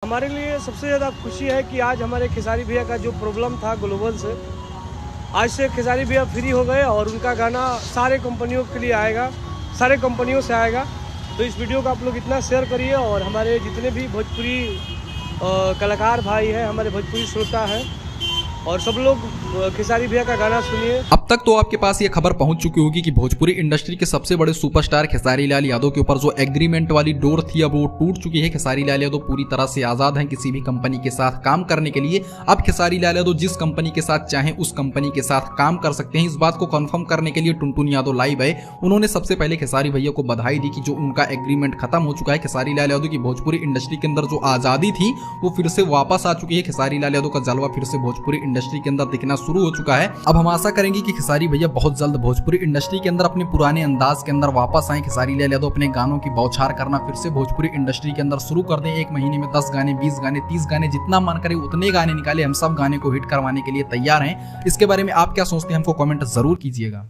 हमारे लिए सबसे ज़्यादा खुशी है कि आज हमारे खेसारी भैया का जो प्रॉब्लम था ग्लोबल से, आज से खेसारी भैया फ्री हो गए और उनका गाना सारे कंपनियों के लिए आएगा, सारे कंपनियों से आएगा। तो इस वीडियो को आप लोग इतना शेयर करिए और हमारे जितने भी भोजपुरी कलाकार भाई हैं, हमारे भोजपुरी श्रोता हैं, और सब लोग खेसारी भैया का गाना सुनिए। अब तक तो आपके पास ये खबर पहुंच चुकी होगी कि भोजपुरी इंडस्ट्री के सबसे बड़े सुपरस्टार खेसारी लाल यादव के ऊपर जो एग्रीमेंट वाली डोर थी अब वो टूट चुकी है। खेसारी लाल यादव पूरी तरह से आजाद हैं किसी भी कंपनी के साथ काम करने के लिए। अब खेसारी लाल यादव जिस कंपनी के साथ चाहें उस कंपनी के साथ काम कर सकते हैं। इस बात को कंफर्म करने के लिए टुनटुन यादव लाइव है। उन्होंने सबसे पहले खेसारी भैया को बधाई दी कि जो उनका एग्रीमेंट खत्म हो चुका है। खेसारी लाल यादव की भोजपुरी इंडस्ट्री के अंदर जो आजादी थी वो फिर से वापस आ चुकी है। खेसारी लाल यादव का जलवा फिर से भोजपुरी इंडस्ट्री के अंदर दिखना शुरू हो चुका है। अब हम आशा करेंगे कि खेसारी भैया बहुत जल्द भोजपुरी इंडस्ट्री के अंदर अपने पुराने अंदाज के अंदर वापस आए। खेसारी लाल यादव अपने गानों की बौछार करना फिर से भोजपुरी इंडस्ट्री के अंदर शुरू कर दें। एक महीने में 10 गाने, 20 गाने, 30 गाने, जितना मन करे उतने गाने निकाले। हम सब गाने को हिट करवाने के लिए तैयार हैं। इसके बारे में आप क्या सोचते हैं हमको कमेंट जरूर कीजिएगा।